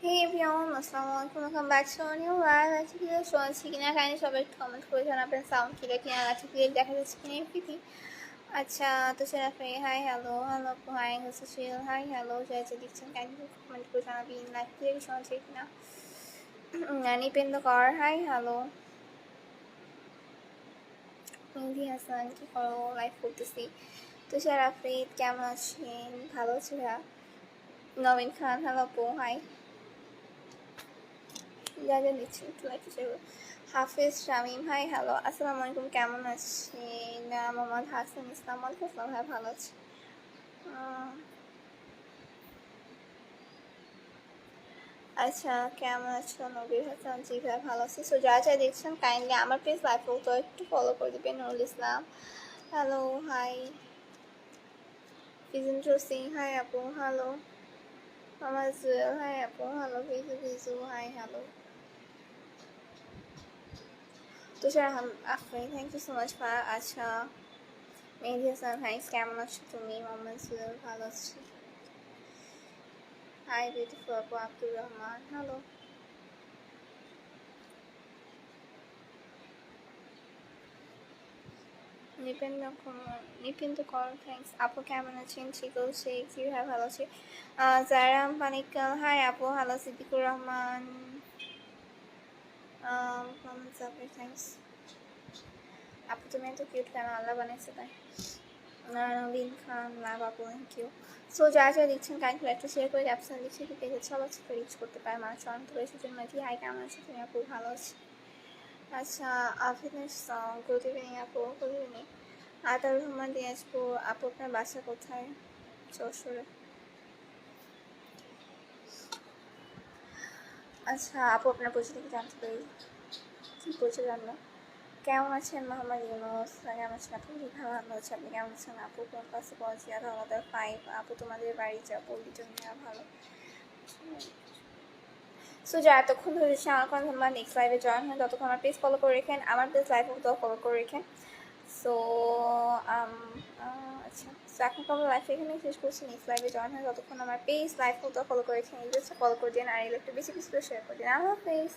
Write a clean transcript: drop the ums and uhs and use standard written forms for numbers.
Hey everyone, Assalamualaikum. Welcome back to a new live article. শুনছি কিনা kindly সবাই একটু কমেন্ট করে জানান আপনার সাউন্ড ক্লিয়ার কিনা, আর্টিকেল দেখা যাচ্ছে কিনা এভরিথিং। আচ্ছা তো সেরাফে হাই হ্যালো হ্যালো হাই সুশীল হাই হ্যালো যা যা দেখছেন কাইন্ডলি কমেন্ট করে জানাবেন লাইভ ক্লিয়ার শুনছে কিনা। নিপেন্দ্র কর হাই হ্যালো। মেহেদি হাসান কি করো, লাইভ করতেছি। তুষার আফরিদ কেমন আছেন? ভালো আছি ভাইয়া। নবীন খান হ্যালো আপু হাই। যা যা দিচ্ছি একটু লাইক হিসেবে। হাফিজ শামিম হাই হ্যালো আসসালামু আলাইকুম, কেমন আছেন? মোহাম্মদ হাসান ইসলাম ওয়ালাইকুম আসসালাম ভাই, ভালো আছি। আচ্ছা কেমন আছো? নবীর হাসান জি ভাই ভালো আছি। সো যা যা দেখছেন কাইন্ডলি আমার পেজ লাইফেও তো একটু ফলো করে দেবেন। Nurul Islam hello hi. ফিজেন্দ্র সিং হাই আপু হ্যালো। আমার জুয়েল হাই আপু hello. Viju Viju hi hello. Tushar Afrin thank you so much for. আচ্ছা মেহেদি হাসান হাই কেমন আছো তুমি? মোহাম্মদ জুয়েল ভালো আছি। হাই বিউটিফুল আপু আব্দুর রহমান হ্যালো। নিপেন্দ্র কর থ্যাংকস আপু কেমন আছেন? শিকল শেখ জি ভাই ভালো আছি। জায়রাম পানিকাল হাই আপু হ্যালো। সিদ্দিকুর রহমান মোহাম্মদ জাফর থ্যাংকস আপু, তুমি এত কিউট কেন? আল্লাহ বানাইছে তাই। নবীন খান লাভ আপু থ্যাংক ইউ। সো যা যা দিচ্ছেন কাইন্ডলি একটু শেয়ার করে অ্যাপসন দিচ্ছি কি পেজে সব আছে রিচ করতে পারে মানুষ অন্ত রয়েছে জন্য কি। হাই কেমন আছে তুমি আপু? ভালো আছি। আচ্ছা আফিনের সং গুড ইভিনিং আপু। Good evening. আতাউর রহমান দিনাজপুর আপু আপনার বাসা কোথায়? যশোরে। আচ্ছা আপু আপনার পরিচয় থেকে জানতে পারি? কী পরিচয় জানলো? কেমন আছেন মোহাম্মদ ইউনুস? কেমন আছেন আপু? ভালো আছে। আপনি কেমন আছেন আপু? কোন ক্লাসে পড়াচ্ছি? আর আমাদের 5 আপু তোমাদের বাড়ি যাবো লিটনিয়া ভালো। সো যা এতক্ষণ ধরে আমার কোনো ধন্যবাদ। নেক্সট লাইভে জয়েন হয় ততক্ষণ আমার পেজ ফলো করে রেখেন, আমার পেজ লাইভও তো ফলো করে রেখেন। সো আচ্ছা সো এখন আমরা লাইফ এখানে শেষ করছি। নেক্সট লাইভে জয়েন হয় ততক্ষণ আমার পেজ লাইভও তো ফলো করে রেখেন, ফলো করে দিন আর একটু বেশি বেশি করে শেয়ার করে দিন। আল্লাহ হাফেজ।